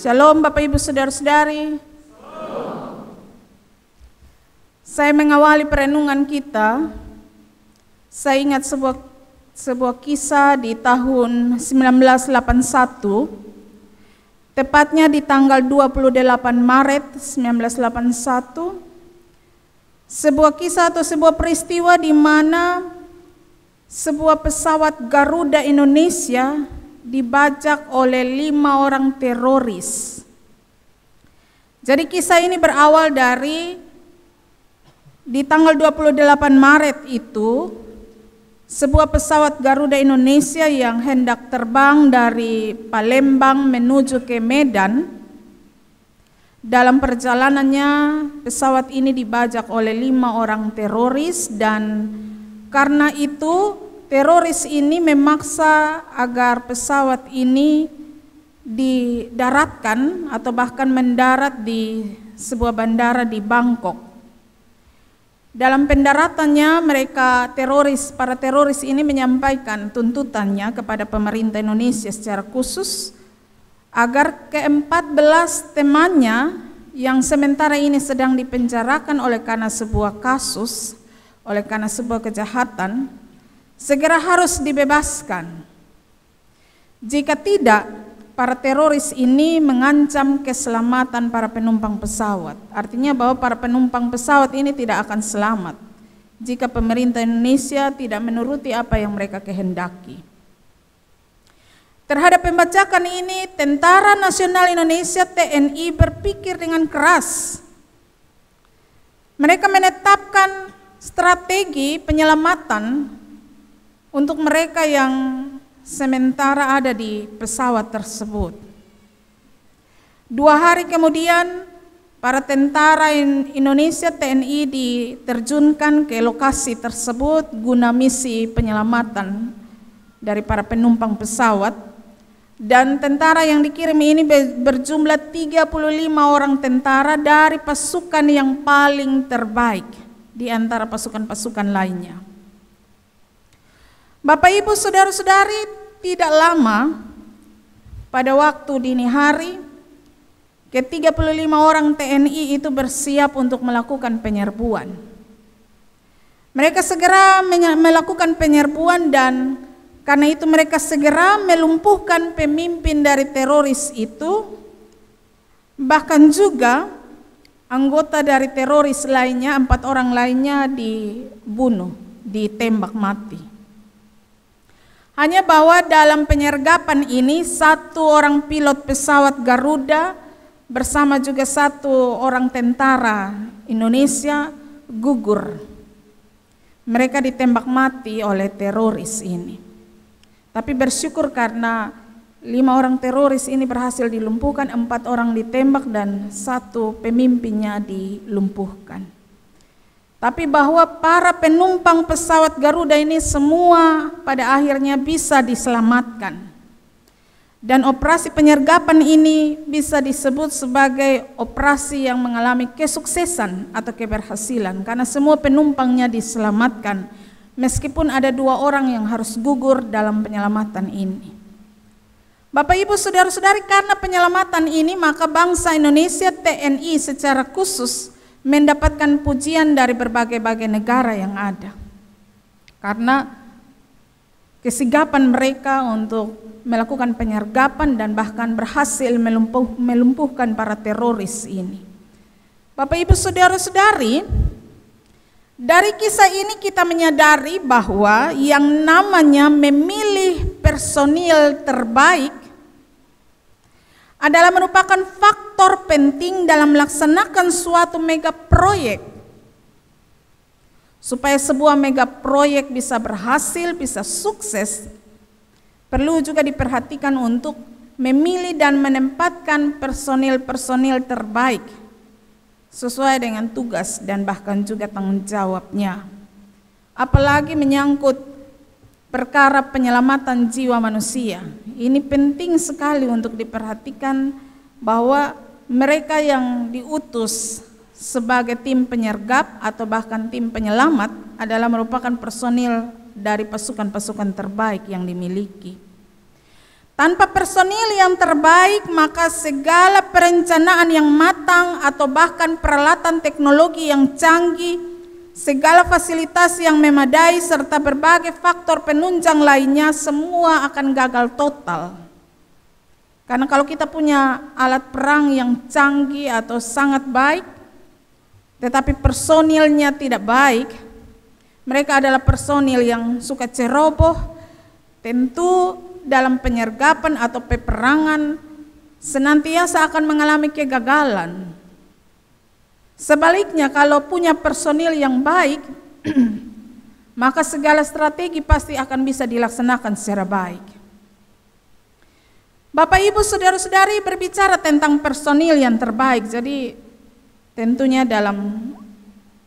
Shalom Bapak Ibu Saudara-saudari. Saya mengawali perenungan kita. Saya ingat sebuah kisah di tahun 1981, tepatnya di tanggal 28 Maret 1981. Sebuah kisah atau sebuah peristiwa di mana sebuah pesawat Garuda Indonesia dibajak oleh 5 orang teroris. Jadi kisah ini berawal dari di tanggal 28 Maret itu, sebuah pesawat Garuda Indonesia yang hendak terbang dari Palembang menuju ke Medan. Dalam perjalanannya pesawat ini dibajak oleh 5 orang teroris, dan karena itu teroris ini memaksa agar pesawat ini didaratkan atau bahkan mendarat di sebuah bandara di Bangkok. Dalam pendaratannya para teroris ini menyampaikan tuntutannya kepada pemerintah Indonesia secara khusus agar ke-14 temannya yang sementara ini sedang dipenjarakan oleh karena sebuah kasus, oleh karena sebuah kejahatan, segera harus dibebaskan. Jika tidak, para teroris ini mengancam keselamatan para penumpang pesawat. Artinya bahwa para penumpang pesawat ini tidak akan selamat jika pemerintah Indonesia tidak menuruti apa yang mereka kehendaki. Terhadap pembajakan ini, Tentara Nasional Indonesia TNI berpikir dengan keras. Mereka menetapkan strategi penyelamatan untuk mereka yang sementara ada di pesawat tersebut. 2 hari kemudian, para tentara Indonesia TNI diterjunkan ke lokasi tersebut guna misi penyelamatan dari para penumpang pesawat. Dan tentara yang dikirim ini berjumlah 35 orang tentara dari pasukan yang paling terbaik di antara pasukan-pasukan lainnya. Bapak Ibu Saudara-saudari, tidak lama pada waktu dini hari, ke-35 orang TNI itu bersiap untuk melakukan penyerbuan. Mereka segera melakukan penyerbuan, dan karena itu mereka segera melumpuhkan pemimpin dari teroris itu. Bahkan juga anggota dari teroris lainnya, 4 orang lainnya dibunuh, ditembak mati. Hanya bahwa dalam penyergapan ini 1 orang pilot pesawat Garuda bersama juga 1 orang tentara Indonesia gugur. Mereka ditembak mati oleh teroris ini. Tapi bersyukur karena 5 orang teroris ini berhasil dilumpuhkan, 4 orang ditembak dan 1 pemimpinnya dilumpuhkan. Tapi bahwa para penumpang pesawat Garuda ini semua pada akhirnya bisa diselamatkan. Dan operasi penyergapan ini bisa disebut sebagai operasi yang mengalami kesuksesan atau keberhasilan, karena semua penumpangnya diselamatkan, meskipun ada 2 orang yang harus gugur dalam penyelamatan ini. Bapak Ibu Saudara-saudari, karena penyelamatan ini maka bangsa Indonesia TNI secara khusus mendapatkan pujian dari berbagai-bagai negara yang ada, karena kesigapan mereka untuk melakukan penyergapan dan bahkan berhasil melumpuhkan para teroris ini. Bapak Ibu Saudara-saudari, dari kisah ini kita menyadari bahwa yang namanya memilih personil terbaik adalah merupakan faktor penting dalam melaksanakan suatu mega proyek. Supaya sebuah mega proyek bisa berhasil, bisa sukses, perlu juga diperhatikan untuk memilih dan menempatkan personil-personil terbaik sesuai dengan tugas dan bahkan juga tanggung jawabnya. Apalagi menyangkut perkara penyelamatan jiwa manusia. Ini penting sekali untuk diperhatikan bahwa mereka yang diutus sebagai tim penyergap atau bahkan tim penyelamat adalah merupakan personil dari pasukan-pasukan terbaik yang dimiliki. Tanpa personil yang terbaik, maka segala perencanaan yang matang atau bahkan peralatan teknologi yang canggih, segala fasilitas yang memadai serta berbagai faktor penunjang lainnya semua akan gagal total. Karena kalau kita punya alat perang yang canggih atau sangat baik, tetapi personilnya tidak baik, mereka adalah personil yang suka ceroboh, tentu dalam penyergapan atau peperangan senantiasa akan mengalami kegagalan. Sebaliknya, kalau punya personil yang baik, maka segala strategi pasti akan bisa dilaksanakan secara baik. Bapak Ibu saudara-saudari, berbicara tentang personil yang terbaik, jadi tentunya dalam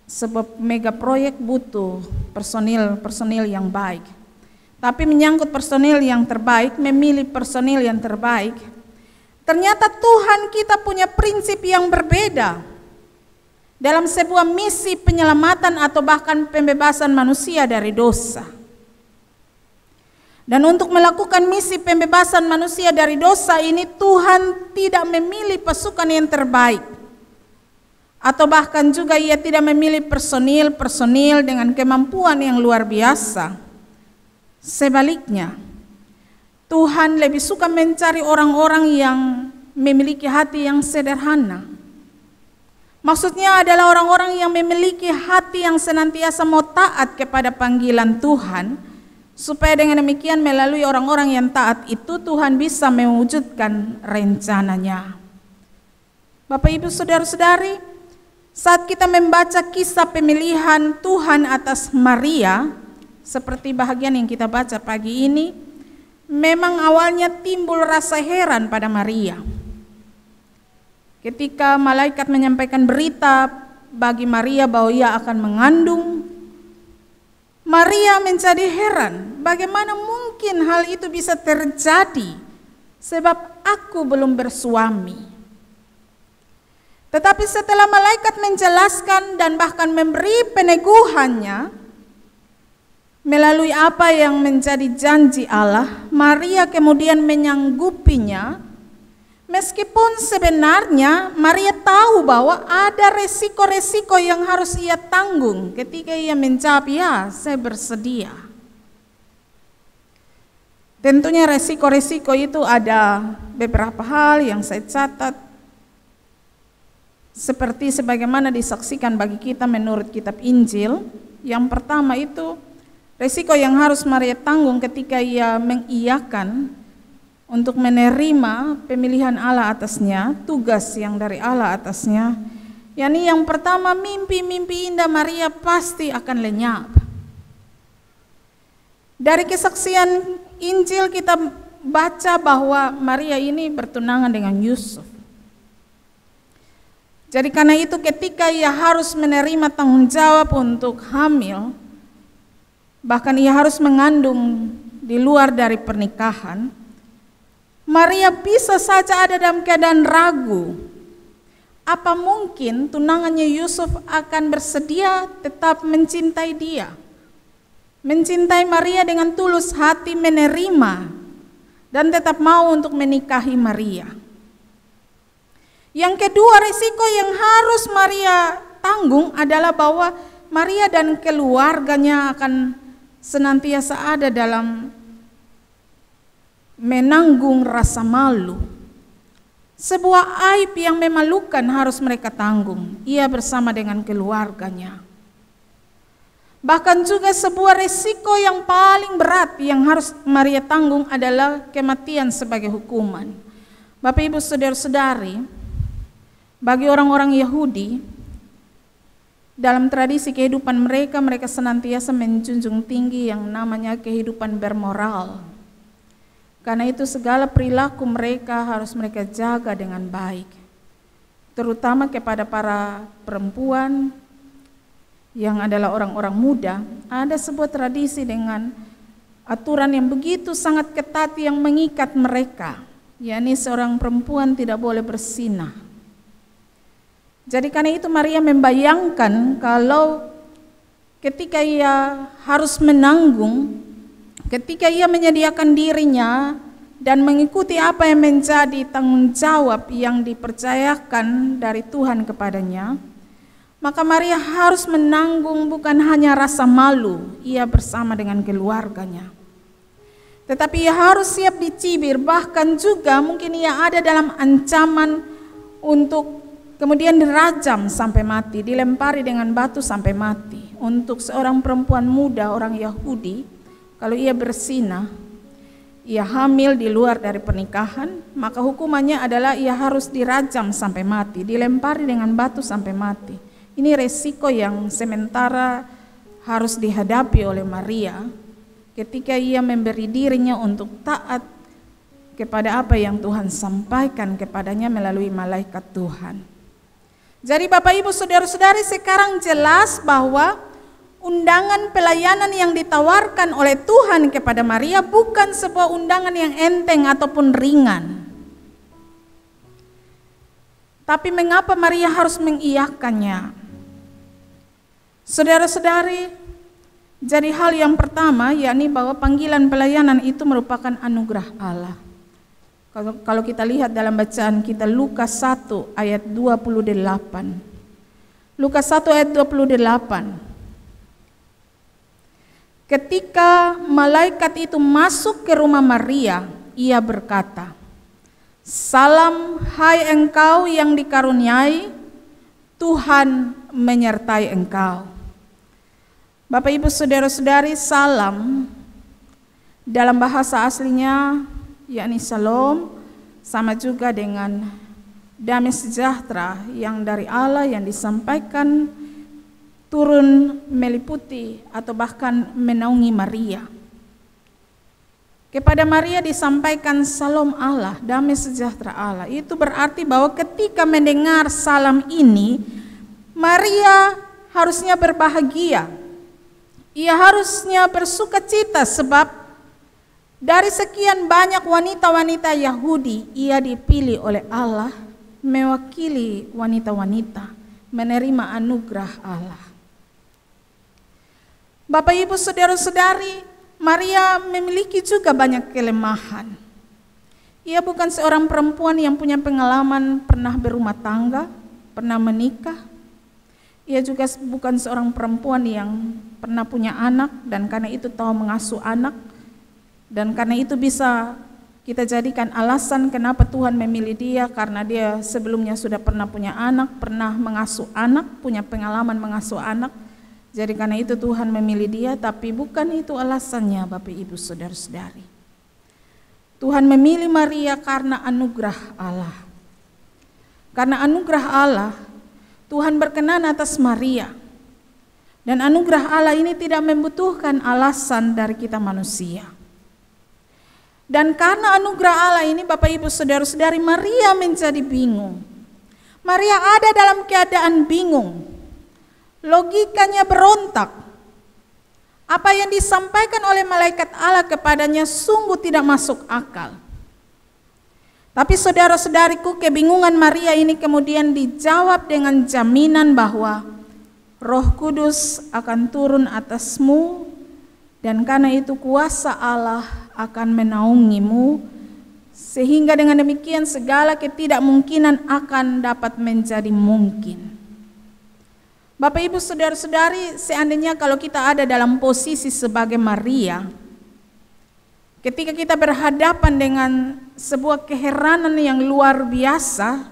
sebuah mega proyek butuh personil yang baik. Tapi menyangkut personil yang terbaik, memilih personil yang terbaik, ternyata Tuhan kita punya prinsip yang berbeda dalam sebuah misi penyelamatan atau bahkan pembebasan manusia dari dosa. Dan untuk melakukan misi pembebasan manusia dari dosa ini, Tuhan tidak memilih pasukan yang terbaik, atau bahkan juga Ia tidak memilih personil dengan kemampuan yang luar biasa. Sebaliknya, Tuhan lebih suka mencari orang-orang yang memiliki hati yang sederhana. Maksudnya adalah orang-orang yang memiliki hati yang senantiasa mau taat kepada panggilan Tuhan, supaya dengan demikian melalui orang-orang yang taat itu Tuhan bisa mewujudkan rencananya. Bapak Ibu saudara-saudari, saat kita membaca kisah pemilihan Tuhan atas Maria, seperti bahagian yang kita baca pagi ini, memang awalnya timbul rasa heran pada Maria. Ketika malaikat menyampaikan berita bagi Maria bahwa ia akan mengandung, Maria menjadi heran, bagaimana mungkin hal itu bisa terjadi sebab aku belum bersuami. Tetapi setelah malaikat menjelaskan dan bahkan memberi peneguhannya melalui apa yang menjadi janji Allah, Maria kemudian menyanggupinya, meskipun sebenarnya Maria tahu bahwa ada resiko-resiko yang harus ia tanggung ketika ia menjawab, "Ya, saya bersedia." Tentunya resiko-resiko itu ada beberapa hal yang saya catat, seperti sebagaimana disaksikan bagi kita menurut kitab Injil. Yang pertama itu resiko yang harus Maria tanggung ketika ia mengiyakan untuk menerima pemilihan Allah atasnya, tugas yang dari Allah atasnya. yakni yang pertama, mimpi-mimpi indah Maria pasti akan lenyap. Dari kesaksian Injil kita baca bahwa Maria ini bertunangan dengan Yusuf. Jadi karena itu ketika ia harus menerima tanggung jawab untuk hamil, bahkan ia harus mengandung di luar dari pernikahan, Maria bisa saja ada dalam keadaan ragu. Apa mungkin tunangannya Yusuf akan bersedia tetap mencintai dia? Mencintai Maria dengan tulus hati, menerima dan tetap mau untuk menikahi Maria. Yang kedua, risiko yang harus Maria tanggung adalah bahwa Maria dan keluarganya akan senantiasa ada dalam menanggung rasa malu. Sebuah aib yang memalukan harus mereka tanggung, ia bersama dengan keluarganya. Bahkan juga sebuah risiko yang paling berat yang harus Maria tanggung adalah kematian sebagai hukuman. Bapak Ibu saudara-saudari, bagi orang-orang Yahudi, dalam tradisi kehidupan mereka, mereka senantiasa menjunjung tinggi yang namanya kehidupan bermoral. Karena itu segala perilaku mereka harus mereka jaga dengan baik. Terutama kepada para perempuan yang adalah orang-orang muda, ada sebuah tradisi dengan aturan yang begitu sangat ketat yang mengikat mereka, yakni seorang perempuan tidak boleh berzinah. Jadi karena itu Maria membayangkan kalau ketika ia harus menanggung, ketika ia menyediakan dirinya dan mengikuti apa yang menjadi tanggung jawab yang dipercayakan dari Tuhan kepadanya, maka Maria harus menanggung bukan hanya rasa malu ia bersama dengan keluarganya, tetapi ia harus siap dicibir, bahkan juga mungkin ia ada dalam ancaman untuk kemudian dirajam sampai mati, dilempari dengan batu sampai mati. Untuk seorang perempuan muda orang Yahudi, kalau ia berzinah, ia hamil di luar dari pernikahan, maka hukumannya adalah ia harus dirajam sampai mati, dilempari dengan batu sampai mati. Ini resiko yang sementara harus dihadapi oleh Maria ketika ia memberi dirinya untuk taat kepada apa yang Tuhan sampaikan kepadanya melalui malaikat Tuhan. Jadi Bapak Ibu Saudara-saudari, sekarang jelas bahwa undangan pelayanan yang ditawarkan oleh Tuhan kepada Maria bukan sebuah undangan yang enteng ataupun ringan. Tapi mengapa Maria harus mengiyakannya? Saudara-saudari, jadi hal yang pertama yakni bahwa panggilan pelayanan itu merupakan anugerah Allah. Kalau kita lihat dalam bacaan kita Lukas 1 ayat 28. Lukas 1 ayat 28. Ketika malaikat itu masuk ke rumah Maria, ia berkata, "Salam hai engkau yang dikaruniai, Tuhan menyertai engkau." Bapak Ibu Saudara-saudari, salam dalam bahasa aslinya yakni shalom, sama juga dengan damai sejahtera yang dari Allah yang disampaikan turun meliputi atau bahkan menaungi Maria. Kepada Maria disampaikan salam Allah, damai sejahtera Allah. Itu berarti bahwa ketika mendengar salam ini, Maria harusnya berbahagia. Ia harusnya bersukacita sebab dari sekian banyak wanita-wanita Yahudi, ia dipilih oleh Allah mewakili wanita-wanita menerima anugerah Allah. Bapak Ibu Saudara-saudari, Maria memiliki juga banyak kelemahan. Ia bukan seorang perempuan yang punya pengalaman pernah berumah tangga, pernah menikah. Ia juga bukan seorang perempuan yang pernah punya anak dan karena itu tahu mengasuh anak. Dan karena itu bisa kita jadikan alasan kenapa Tuhan memilih dia, karena dia sebelumnya sudah pernah punya anak, pernah mengasuh anak, punya pengalaman mengasuh anak. Jadi karena itu Tuhan memilih dia, tapi bukan itu alasannya Bapak Ibu Saudara-saudari. Tuhan memilih Maria karena anugerah Allah. Karena anugerah Allah, Tuhan berkenan atas Maria. Dan anugerah Allah ini tidak membutuhkan alasan dari kita manusia. Dan karena anugerah Allah ini Bapak Ibu Saudara-saudari, Maria menjadi bingung. Maria ada dalam keadaan bingung. Logikanya berontak. Apa yang disampaikan oleh malaikat Allah kepadanya sungguh tidak masuk akal. Tapi saudara-saudariku, kebingungan Maria ini kemudian dijawab dengan jaminan bahwa Roh Kudus akan turun atasmu dan karena itu kuasa Allah akan menaungimu, sehingga dengan demikian segala ketidakmungkinan akan dapat menjadi mungkin. Bapak Ibu Saudara-saudari, seandainya kalau kita ada dalam posisi sebagai Maria, ketika kita berhadapan dengan sebuah keheranan yang luar biasa,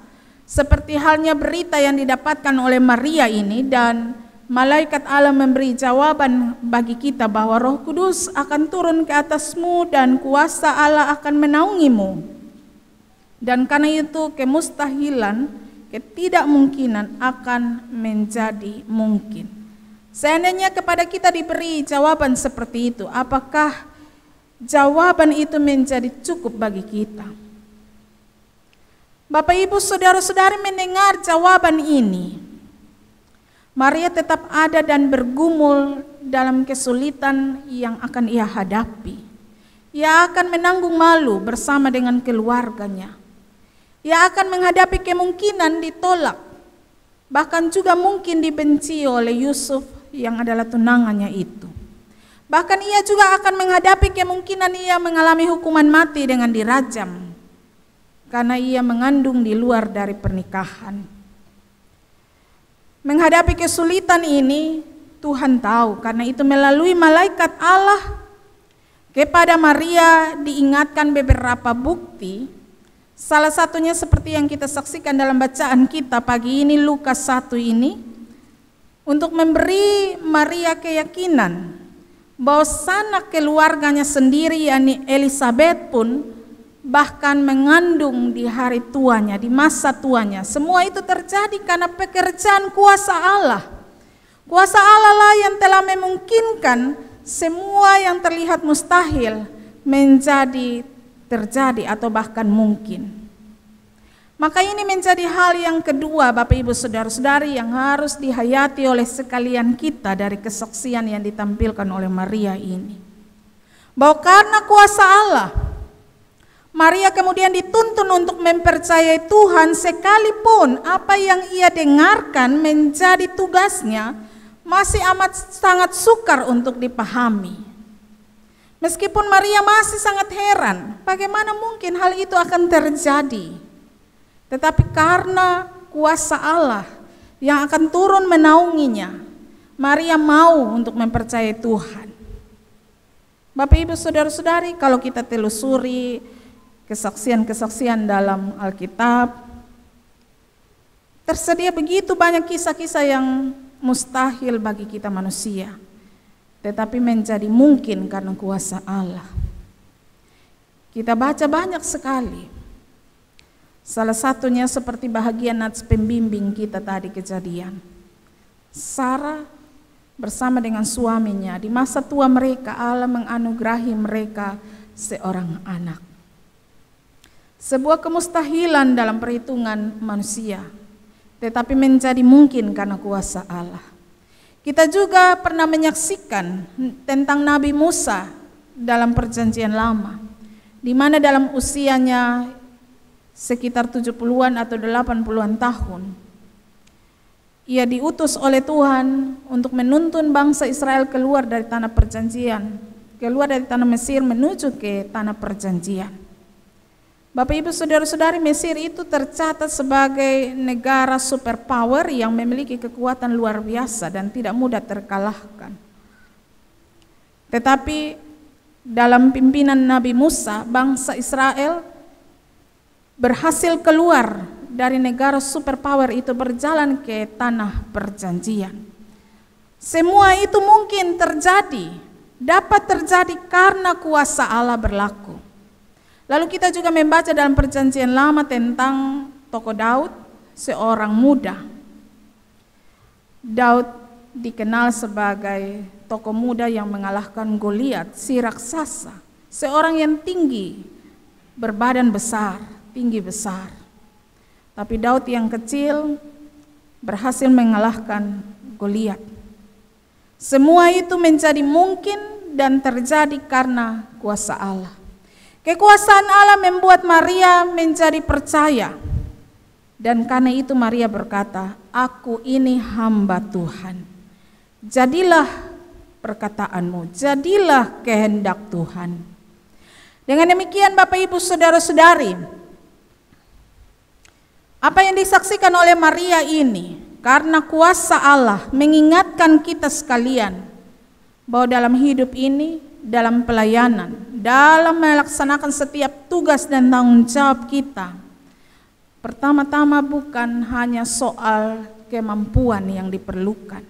seperti halnya berita yang didapatkan oleh Maria ini, dan malaikat Allah memberi jawaban bagi kita bahwa Roh Kudus akan turun ke atasmu dan kuasa Allah akan menaungimu. Dan karena itu kemustahilan, ketidakmungkinan akan menjadi mungkin. Seandainya kepada kita diberi jawaban seperti itu, apakah jawaban itu menjadi cukup bagi kita? Bapak Ibu Saudara-saudari, mendengar jawaban ini, Maria tetap ada dan bergumul dalam kesulitan yang akan ia hadapi. Ia akan menanggung malu bersama dengan keluarganya. Ia akan menghadapi kemungkinan ditolak, bahkan juga mungkin dibenci oleh Yusuf yang adalah tunangannya itu. Bahkan ia juga akan menghadapi kemungkinan ia mengalami hukuman mati dengan dirajam karena ia mengandung di luar dari pernikahan. Menghadapi kesulitan ini Tuhan tahu, karena itu melalui malaikat Allah kepada Maria diingatkan beberapa bukti. Salah satunya seperti yang kita saksikan dalam bacaan kita pagi ini, Lukas 1 ini, untuk memberi Maria keyakinan bahwa sanak keluarganya sendiri, yakni Elisabeth pun bahkan mengandung di hari tuanya, di masa tuanya. Semua itu terjadi karena pekerjaan kuasa Allah. Kuasa Allah lah yang telah memungkinkan semua yang terlihat mustahil menjadi terjadi atau bahkan mungkin. Maka ini menjadi hal yang kedua, Bapak Ibu Saudara-saudari, yang harus dihayati oleh sekalian kita dari kesaksian yang ditampilkan oleh Maria ini. Bahwa karena kuasa Allah, Maria kemudian dituntun untuk mempercayai Tuhan sekalipun apa yang ia dengarkan menjadi tugasnya masih amat sangat sukar untuk dipahami. Meskipun Maria masih sangat heran, bagaimana mungkin hal itu akan terjadi? Tetapi karena kuasa Allah yang akan turun menaunginya, Maria mau untuk mempercayai Tuhan. Bapak Ibu Saudara-saudari, kalau kita telusuri kesaksian-kesaksian dalam Alkitab, tersedia begitu banyak kisah-kisah yang mustahil bagi kita manusia, tetapi menjadi mungkin karena kuasa Allah. Kita baca banyak sekali. Salah satunya seperti bahagian nats pembimbing kita tadi, Kejadian. Sarah bersama dengan suaminya, di masa tua mereka Allah menganugerahi mereka seorang anak. Sebuah kemustahilan dalam perhitungan manusia, tetapi menjadi mungkin karena kuasa Allah. Kita juga pernah menyaksikan tentang Nabi Musa dalam Perjanjian Lama, di mana dalam usianya sekitar 70-an atau 80-an tahun, ia diutus oleh Tuhan untuk menuntun bangsa Israel keluar dari tanah perjanjian, keluar dari tanah Mesir menuju ke tanah perjanjian. Bapak Ibu Saudara-saudari, Mesir itu tercatat sebagai negara superpower yang memiliki kekuatan luar biasa dan tidak mudah terkalahkan. Tetapi dalam pimpinan Nabi Musa, bangsa Israel berhasil keluar dari negara superpower itu, berjalan ke tanah perjanjian. Semua itu mungkin terjadi, dapat terjadi karena kuasa Allah berlaku. Lalu kita juga membaca dalam Perjanjian Lama tentang tokoh Daud, seorang muda. Daud dikenal sebagai tokoh muda yang mengalahkan Goliat, si raksasa, seorang yang tinggi, berbadan besar, tinggi besar. Tapi Daud yang kecil berhasil mengalahkan Goliat. Semua itu menjadi mungkin dan terjadi karena kuasa Allah. Kekuasaan Allah membuat Maria menjadi percaya. Dan karena itu Maria berkata, "Aku ini hamba Tuhan. Jadilah perkataanmu, jadilah kehendak Tuhan." Dengan demikian Bapak Ibu Saudara-saudari, apa yang disaksikan oleh Maria ini karena kuasa Allah mengingatkan kita sekalian bahwa dalam hidup ini, dalam pelayanan, dalam melaksanakan setiap tugas dan tanggung jawab kita, pertama-tama bukan hanya soal kemampuan yang diperlukan,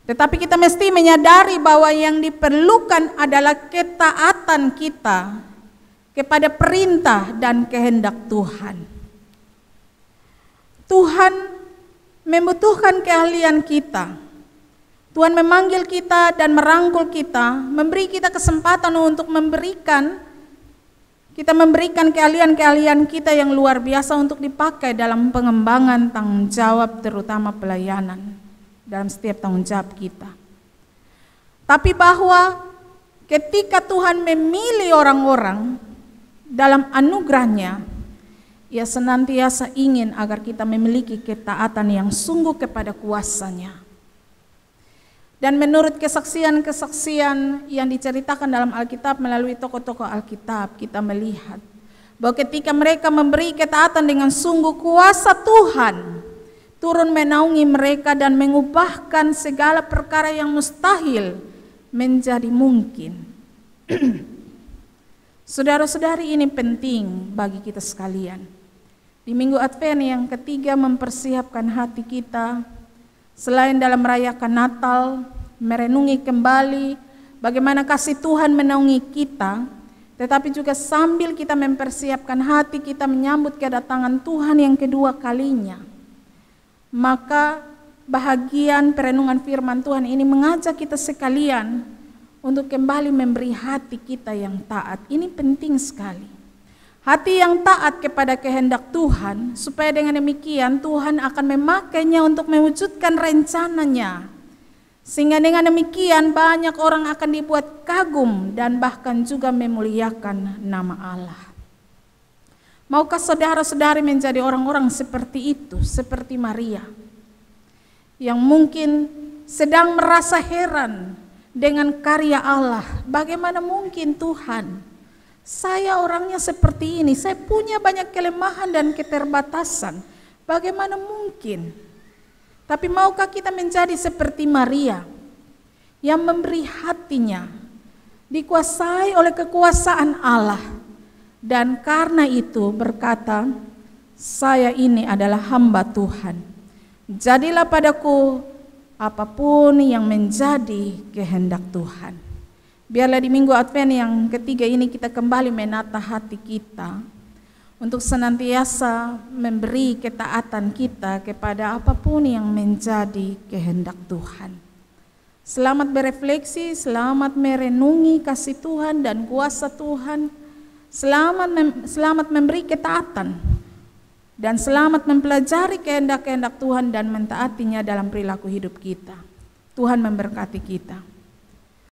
tetapi kita mesti menyadari bahwa yang diperlukan adalah ketaatan kita kepada perintah dan kehendak Tuhan. Tuhan membutuhkan keahlian kita. Tuhan memanggil kita dan merangkul kita, memberi kita kesempatan untuk memberikan keahlian-keahlian kita yang luar biasa untuk dipakai dalam pengembangan tanggung jawab, terutama pelayanan dalam setiap tanggung jawab kita. Tapi bahwa ketika Tuhan memilih orang-orang dalam anugerahnya, Ia senantiasa ingin agar kita memiliki ketaatan yang sungguh kepada kuasa-Nya. Dan menurut kesaksian-kesaksian yang diceritakan dalam Alkitab melalui tokoh-tokoh Alkitab, kita melihat bahwa ketika mereka memberi ketaatan dengan sungguh, kuasa Tuhan turun menaungi mereka dan mengubahkan segala perkara yang mustahil menjadi mungkin. Saudara-saudari, ini penting bagi kita sekalian. Di Minggu Advent yang ketiga mempersiapkan hati kita, selain dalam merayakan Natal, merenungi kembali bagaimana kasih Tuhan menaungi kita, tetapi juga sambil kita mempersiapkan hati kita menyambut kedatangan Tuhan yang kedua kalinya. Maka bahagian perenungan firman Tuhan ini mengajak kita sekalian untuk kembali memberi hati kita yang taat. Ini penting sekali. Hati yang taat kepada kehendak Tuhan, supaya dengan demikian Tuhan akan memakainya untuk mewujudkan rencananya. Sehingga dengan demikian banyak orang akan dibuat kagum dan bahkan juga memuliakan nama Allah. Maukah saudara-saudari menjadi orang-orang seperti itu, seperti Maria, yang mungkin sedang merasa heran dengan karya Allah. Bagaimana mungkin Tuhan? Saya orangnya seperti ini, saya punya banyak kelemahan dan keterbatasan. Bagaimana mungkin? Tapi maukah kita menjadi seperti Maria yang memberi hatinya dikuasai oleh kekuasaan Allah, dan karena itu berkata, saya ini adalah hamba Tuhan, jadilah padaku apapun yang menjadi kehendak Tuhan. Biarlah di Minggu Advent yang ketiga ini kita kembali menata hati kita untuk senantiasa memberi ketaatan kita kepada apapun yang menjadi kehendak Tuhan. Selamat berefleksi, selamat merenungi kasih Tuhan dan kuasa Tuhan, selamat memberi ketaatan, dan selamat mempelajari kehendak-kehendak Tuhan dan mentaatinya dalam perilaku hidup kita. Tuhan memberkati kita.